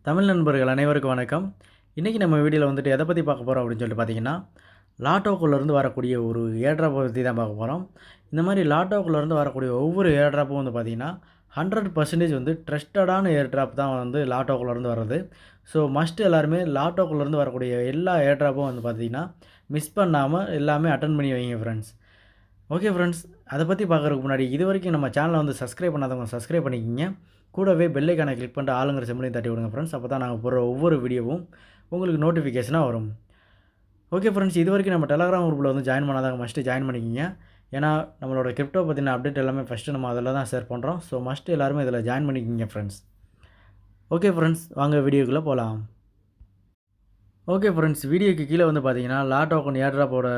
தமிழ் நண்பர்கள் அனைவருக்கும் வணக்கம். இன்றைக்கி நம்ம வீடியோவில் வந்துட்டு எதை பற்றி பார்க்க போகிறோம் அப்படின்னு சொல்லிட்டு பார்த்தீங்கன்னா, லாட்டோக்குள்ளேருந்து வரக்கூடிய ஒரு ஏர்ட்ராப்பை பற்றி தான் பார்க்க போகிறோம். இந்த மாதிரி லாட்டோக்குள்ளேருந்து வரக்கூடிய ஒவ்வொரு ஏர்ட்ராப்பும் வந்து பார்த்திங்கன்னா 100% வந்து ட்ரஸ்டடான ஏர்ட்ராப் தான் வந்து லாட்டோக்குள்ளேருந்து வர்றது. ஸோ மஸ்ட் எல்லாருமே லாட்டோக்குள்ளேருந்து வரக்கூடிய எல்லா ஏர்ட்ராப்பும் வந்து பார்த்திங்கன்னா மிஸ் பண்ணாமல் எல்லாமே அட்டன் பண்ணி வைங்க ஃப்ரெண்ட்ஸ். ஓகே ஃப்ரெண்ட்ஸ், அதை பற்றி பார்க்குறதுக்கு முன்னாடி இது வரைக்கும் நம்ம சேனலை வந்து சப்ஸ்கிரைப் பண்ணாதவங்க சப்ஸ்கிரைப் பண்ணிக்கிங்க. கூடவே பெல் ஐக்கானை கிளிக் பண்ணிட்டு ஆளுங்கிற சிம்பிளையும் தட்டி விடுங்க ஃப்ரெண்ட்ஸ். அப்போ தான் நாங்கள் போடுற ஒவ்வொரு வீடியோவும் உங்களுக்கு நோட்டிஃபிகேஷனாக வரும். ஓகே ஃப்ரெண்ட்ஸ், இது வரைக்கும் நம்ம டெலகிராம் குரூப்பில் வந்து ஜாயின் பண்ணாதாங்க மஸ்ட்டு ஜாயின் பண்ணிக்கிங்க. ஏன்னா நம்மளோட கிரிப்டோ பற்றின அப்டேட் எல்லாமே ஃபஸ்ட்டு நம்ம அதில் தான் ஷேர் பண்ணுறோம். ஸோ மஸ்ட்டு எல்லாருமே இதில் ஜாயின் பண்ணிக்கிங்க ஃப்ரெண்ட்ஸ். ஓகே ஃப்ரெண்ட்ஸ், வாங்க வீடியோக்குள்ளே போகலாம். ஓகே ஃப்ரெண்ட்ஸ், வீடியோக்கு கீழே வந்து பார்த்தீங்கன்னா லாட்டோக்கன் ஏர்ட்ராப்போட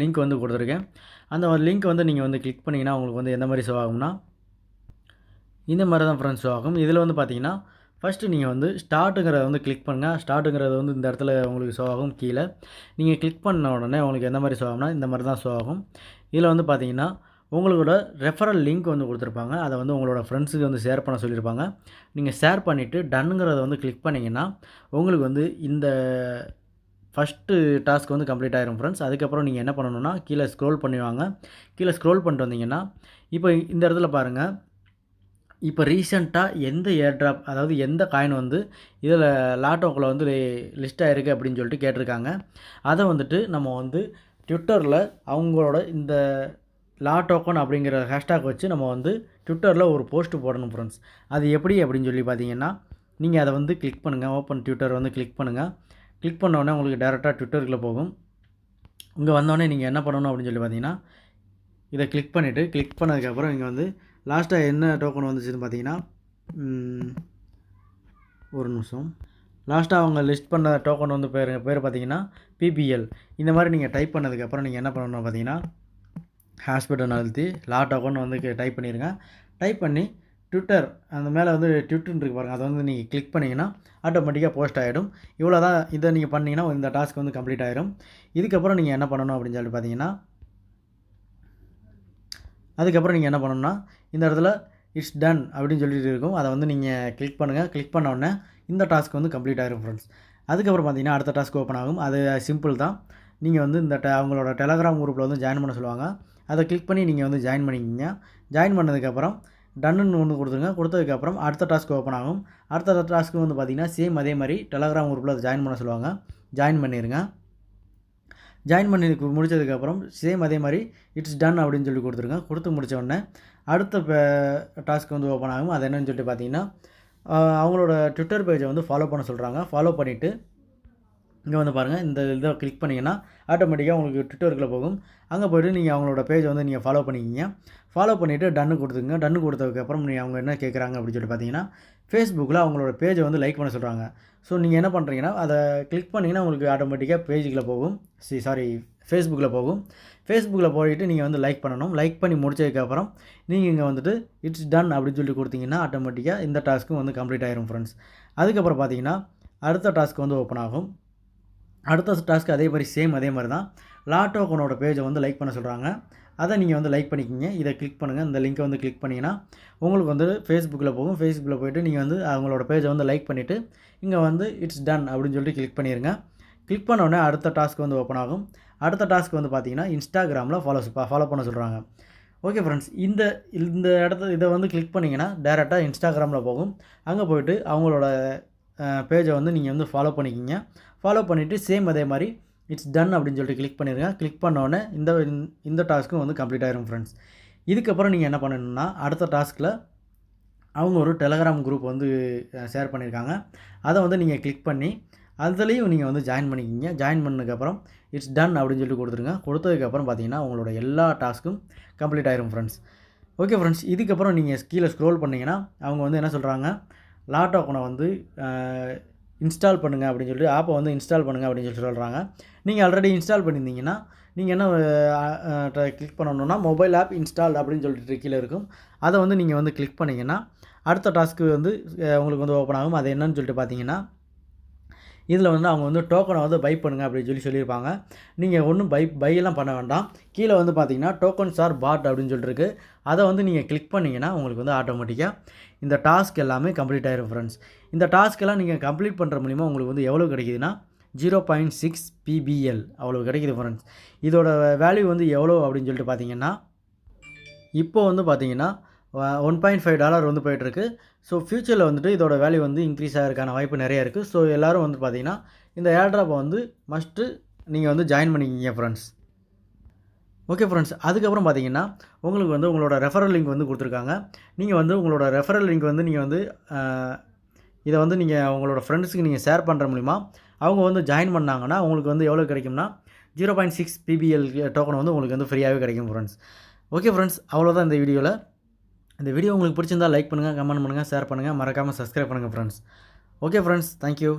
லிங்க் வந்து கொடுத்துருக்கேன். அந்த ஒரு லிங்க் வந்து நீங்கள் வந்து கிளிக் பண்ணிங்கன்னா உங்களுக்கு வந்து எந்த மாதிரி ஷோ ஆகும்னா இந்த மாதிரி தான் ஃப்ரெண்ட்ஸ் ஷோ ஆகும். இதில் வந்து பார்த்தீங்கன்னா ஃபஸ்ட்டு நீங்கள் வந்து ஸ்டார்ட்டுங்கிறத வந்து கிளிக் பண்ணுங்கள். ஸ்டார்ட்டுங்கிறது வந்து இந்த இடத்துல உங்களுக்கு ஷோ ஆகும். கீழே நீங்கள் கிளிக் பண்ண உடனே உங்களுக்கு எந்த மாதிரி ஷோ ஆகும்னா இந்த மாதிரி தான் ஷோ ஆகும். இதில் வந்து பார்த்தீங்கன்னா உங்களோட ரெஃபரல் லிங்க் வந்து கொடுத்துருப்பாங்க. அதை வந்து உங்களோட ஃப்ரெண்ட்ஸுக்கு வந்து ஷேர் பண்ண சொல்லியிருப்பாங்க. நீங்கள் ஷேர் பண்ணிவிட்டு டன்னுங்கிறத வந்து கிளிக் பண்ணிங்கன்னா உங்களுக்கு வந்து இந்த ஃபஸ்ட்டு டாஸ்க் வந்து கம்ப்ளீட் ஆயிரும் ஃப்ரெண்ட்ஸ். அதுக்கப்புறம் நீங்கள் என்ன பண்ணணுன்னா கீழே ஸ்க்ரோல் பண்ணுவாங்க. கீழே ஸ்க்ரோல் பண்ணிட்டு வந்தீங்கன்னா இப்போ இந்த இடத்துல பாருங்கள், இப்போ ரீசெண்டாக எந்த ஏர்ட்ராப் அதாவது எந்த காயின் வந்து இதில் லாட்டோக்குள்ளே வந்து லிஸ்ட் ஆகிருக்கு அப்படின்னு சொல்லிட்டு கேட்டிருக்காங்க. அதை வந்துட்டு நம்ம வந்து ட்விட்டரில் அவங்களோட இந்த லாட்டோக்கன் அப்படிங்கிற ஹேஷ்டாக் வச்சு நம்ம வந்து ட்விட்டரில் ஒரு போஸ்ட்டு போடணும் ஃப்ரெண்ட்ஸ். அது எப்படி அப்படின்னு சொல்லி பார்த்தீங்கன்னா நீங்கள் அதை வந்து கிளிக் பண்ணுங்கள். ஓப்பன் ட்விட்டர் வந்து கிளிக் பண்ணுங்கள். கிளிக் பண்ணோடனே உங்களுக்கு டேரெக்டாக ட்விட்டருக்குள்ளே போகும். இங்கே வந்தோடனே நீங்கள் என்ன பண்ணணும் அப்படின்னு சொல்லி பார்த்தீங்கன்னா இதை கிளிக் பண்ணிவிட்டு கிளிக் பண்ணதுக்கப்புறம் இங்கே வந்து லாஸ்ட்டாக என்ன டோக்கன் வந்துச்சுன்னு பார்த்தீங்கன்னா ஒரு நிமிஷம், லாஸ்ட்டாக அவங்க லிஸ்ட் பண்ண டோக்கன் வந்து பேர் பார்த்தீங்கன்னா பிபிஎல். இந்த மாதிரி நீங்கள் டைப் பண்ணதுக்கப்புறம் நீங்கள் என்ன பண்ணணும் பார்த்தீங்கன்னா ஹேஷ் பட்டன் அழுத்தி லாட்டோக்கன் வந்து டைப் பண்ணிடுங்க. டைப் பண்ணி ட்விட்டர் அந்த மேலே வந்து ட்விட்டர்னு இருக்கு பாருங்கள், அதை வந்து நீங்கள் கிளிக் பண்ணிங்கன்னா ஆட்டோமேட்டிக்காக போஸ்ட் ஆகிடும். இவ்வளோ தான். இதை நீங்கள் பண்ணிங்கன்னா இந்த டாஸ்க் வந்து கம்ப்ளீட் ஆகிடும். இதுக்கப்புறம் நீங்கள் என்ன பண்ணணும் அப்படின்னு சொல்லிட்டு பார்த்தீங்கன்னா அதுக்கப்புறம் நீங்கள் என்ன பண்ணணும்னா இந்த இடத்துல இட்ஸ் டன் அப்படின்னு சொல்லிட்டு இருக்கும். அதை வந்து நீங்கள் கிளிக் பண்ணுங்கள். கிளிக் பண்ண உடனே இந்த டாஸ்க் வந்து கம்ப்ளீட் ஆகிரும் ஃப்ரெண்ட்ஸ். அதுக்கப்புறம் பார்த்தீங்கன்னா அடுத்த டாஸ்க் ஓப்பன் ஆகும். அது சிம்பிள் தான். நீங்கள் வந்து இந்த அவங்களோட டெலகிராம் குரூப்பில் வந்து ஜாயின் பண்ண சொல்லுவாங்க. அதை கிளிக் பண்ணி நீங்கள் வந்து ஜாயின் பண்ணிக்கிங்க. ஜாயின் பண்ணதுக்கப்புறம் டன்னுன்னு ஒன்று கொடுத்துருங்க. கொடுத்ததுக்கப்புறம் அடுத்த டாஸ்க் ஓப்பன் ஆகும். அடுத்த டாஸ்க்கு வந்து பார்த்திங்கன்னா சேம் அதே மாதிரி டெலகிராம் குரூப்பில் அதை ஜாயின் பண்ண சொல்லுவாங்க. ஜாயின் பண்ணிடுங்க. ஜாயின் பண்ணி முடித்ததுக்கப்புறம் சேம் அதே மாதிரி இட்ஸ் டன் அப்படின்னு சொல்லி கொடுத்துருங்க. கொடுத்து முடித்த உடனே அடுத்த டாஸ்க் வந்து ஓப்பன் ஆகும். அது என்னன்னு சொல்லிட்டு பார்த்தீங்கன்னா அவங்களோட ட்விட்டர் பேஜை வந்து ஃபாலோ பண்ண சொல்கிறாங்க. ஃபாலோ பண்ணிவிட்டு இங்கே வந்து பாருங்கள், இந்த இதை கிளிக் பண்ணிங்கன்னா ஆட்டோமேட்டிக்காக உங்களுக்கு ட்விட்டருக்குள்ளே போகும். அங்கே போய்ட்டு நீங்கள் அவங்களோட பேஜை வந்து நீங்கள் ஃபாலோ பண்ணிக்கிங்க. ஃபாலோ பண்ணிவிட்டு டன்னு கொடுத்துங்க. டன்னு கொடுத்ததுக்கப்புறம் நீங்கள் அவங்க என்ன கேட்குறாங்க அப்படின்னு சொல்லிட்டு பார்த்தீங்கன்னா ஃபேஸ்புக்கில் அவங்களோட பேஜை வந்து லைக் பண்ண சொல்கிறாங்க. ஸோ நீங்கள் என்ன பண்ணுறீங்கன்னா அதை கிளிக் பண்ணிங்கன்னா உங்களுக்கு ஆட்டோமேட்டிக்காக பேஜுக்குள்ளே போகும். ஃபேஸ்புக்கில் போகும். ஃபேஸ்புக்கில் போயிட்டு நீங்கள் வந்து லைக் பண்ணணும். லைக் பண்ணி முடிச்சதுக்கப்புறம் நீங்கள் இங்கே வந்துட்டு இட்ஸ் டன் அப்படின்னு சொல்லி கொடுத்தீங்கன்னா ஆட்டோமேட்டிக்காக இந்த டாஸ்க்கும் வந்து கம்ப்ளீட் ஆயிரும் ஃப்ரெண்ட்ஸ். அதுக்கப்புறம் பார்த்தீங்கன்னா அடுத்த டாஸ்க் வந்து ஓப்பன் ஆகும். அடுத்த டாஸ்க்கு அதே மாதிரி சேம் அதே மாதிரி தான். லாட்டோக்கனோட பேஜை வந்து லைக் பண்ண சொல்கிறாங்க. அதை நீங்கள் வந்து லைக் பண்ணிக்கிங்க. இதை கிளிக் பண்ணுங்கள். இந்த லிங்க்கை வந்து கிளிக் பண்ணிங்கன்னா உங்களுக்கு வந்து ஃபேஸ்புக்கில் போகும். ஃபேஸ்புக்கில் போய்ட்டு நீங்கள் வந்து அவங்களோட பேஜை வந்து லைக் பண்ணிவிட்டு இங்கே வந்து இட்ஸ் டன் அப்படின்னு சொல்லிட்டு கிளிக் பண்ணிடுங்க. கிளிக் பண்ண உடனே அடுத்த டாஸ்க் வந்து ஓப்பன் ஆகும். அடுத்த டாஸ்க் வந்து பார்த்தீங்கன்னா இன்ஸ்டாகிராமில் ஃபாலோ பண்ண சொல்கிறாங்க. ஓகே ஃப்ரெண்ட்ஸ், இந்த இதை வந்து கிளிக் பண்ணிங்கன்னா டேரெக்டாக இன்ஸ்டாகிராமில் போகும். அங்கே போய்ட்டு அவங்களோட பேஜை வந்து நீங்கள் வந்து ஃபாலோ பண்ணிக்கிங்க. ஃபாலோ பண்ணிவிட்டு சேம் அதே மாதிரி இட்ஸ் டன் அப்படின்னு சொல்லிட்டு கிளிக் பண்ணிடுங்க. கிளிக் பண்ணோடனே இந்த டாஸ்க்கும் வந்து கம்ப்ளீட் ஆயிரும் ஃப்ரெண்ட்ஸ். இதுக்கப்புறம் நீங்கள் என்ன பண்ணணும்னா அடுத்த டாஸ்கில் அவங்க ஒரு டெலகிராம் குரூப் வந்து ஷேர் பண்ணியிருக்காங்க. அதை வந்து நீங்கள் கிளிக் பண்ணி அதுலேயும் நீங்கள் வந்து ஜாயின் பண்ணிக்கிங்க. ஜாயின் பண்ணதுக்கப்புறம் இட்ஸ் டன் அப்படின்னு சொல்லி கொடுத்துருங்க. கொடுத்ததுக்கப்புறம் பார்த்தீங்கன்னா உங்களோட எல்லா டாஸ்க்கும் கம்ப்ளீட் ஆயிரும் ஃப்ரெண்ட்ஸ். ஓகே ஃப்ரெண்ட்ஸ், இதுக்கப்புறம் நீங்கள் கீழே ஸ்க்ரோல் பண்ணிங்கன்னா அவங்க வந்து என்ன சொல்கிறாங்க, லாட்டோக்கனை வந்து இன்ஸ்டால் பண்ணுங்கள் அப்படின்னு சொல்லிட்டு ஆப்பை வந்து இன்ஸ்டால் பண்ணுங்கள் அப்படின்னு சொல்லி சொல்கிறாங்க. நீங்கள் ஆல்ரெடி இன்ஸ்டால் பண்ணியிருந்தீங்கன்னா நீங்கள் என்ன கிளிக் பண்ணணுன்னா மொபைல் ஆப் இன்ஸ்டால் அப்படின்னு சொல்லிட்டு கீழே இருக்கும். அதை வந்து நீங்கள் வந்து கிளிக் பண்ணிங்கன்னா அடுத்த டாஸ்க்கு வந்து உங்களுக்கு வந்து ஓப்பன் ஆகும். அது என்னன்னு சொல்லிட்டு பார்த்தீங்கன்னா இதில் வந்து அவங்க வந்து டோக்கனை வந்து பை பண்ணுங்கள் அப்படின்னு சொல்லியிருப்பாங்க. நீங்கள் ஒன்றும் பையெல்லாம் பண்ண வேண்டாம். கீழே வந்து பார்த்தீங்கன்னா டோக்கன்ஸ் ஆர் பாட் அப்படின்னு சொல்லிட்டு அதை வந்து நீங்கள் கிளிக் பண்ணிங்கன்னா உங்களுக்கு வந்து ஆட்டோமேட்டிக்காக இந்த டாஸ்க் எல்லாமே கம்ப்ளீட் ஆயிரும் ஃப்ரெண்ட்ஸ். இந்த டாஸ்க்கெல்லாம் நீங்கள் கம்ப்ளீட் பண்ணுற மூலிமா உங்களுக்கு வந்து எவ்வளோ கிடைக்குதுன்னா 0.6 PBL அவ்வளோ கிடைக்குது ஃப்ரெண்ட்ஸ். இதோட வேல்யூ வந்து எவ்வளோ அப்படின்னு சொல்லிட்டு பார்த்தீங்கன்னா, இப்போ வந்து பார்த்தீங்கன்னா $1.5 வந்து போயிட்டுருக்கு. ஸோ ஃப்யூச்சரில் வந்துட்டு இதோட வேல்யூ வந்து இன்க்ரீஸ் ஆகிறதுக்கான வாய்ப்பு நிறைய இருக்குது. ஸோ எல்லோரும் வந்து பார்த்தீங்கன்னா இந்த ஏர்ட்ராப்பை வந்து மஸ்ட்டு நீங்கள் வந்து ஜாயின் பண்ணிக்கிங்க ஃப்ரெண்ட்ஸ். ஓகே ஃப்ரெண்ட்ஸ், அதுக்கப்புறம் பார்த்தீங்கன்னா உங்களுக்கு வந்து உங்களோட ரெஃபரல் லிங்க் வந்து கொடுத்துருக்காங்க. நீங்கள் வந்து உங்களோட ரெஃபரல் லிங்க் வந்து நீங்கள் வந்து இதை வந்து நீங்கள் உங்களோட ஃப்ரெண்ட்ஸுக்கு நீங்கள் ஷேர் பண்ணுற மூலிமா அவங்க வந்து ஜாயின் பண்ணாங்கன்னா உங்களுக்கு வந்து எவ்வளோ கிடைக்கும்னா 0.6 PBL டோக்கன் வந்து உங்களுக்கு வந்து ஃப்ரீயாகவே கிடைக்கும் ஃப்ரெண்ட்ஸ். ஓகே ஃப்ரெண்ட்ஸ், அவ்வளோதான் இந்த வீடியோவில். இந்த வீடியோ உங்களுக்கு பிடிச்சிருந்தால் லைக் பண்ணுங்கள், கமெண்ட் பண்ணுங்கள், ஷேர் பண்ணுங்கள், மறக்காமல் சப்ஸ்கிரைப் பண்ணுங்கள் ஃப்ரெண்ட்ஸ். Okay friends, thank you.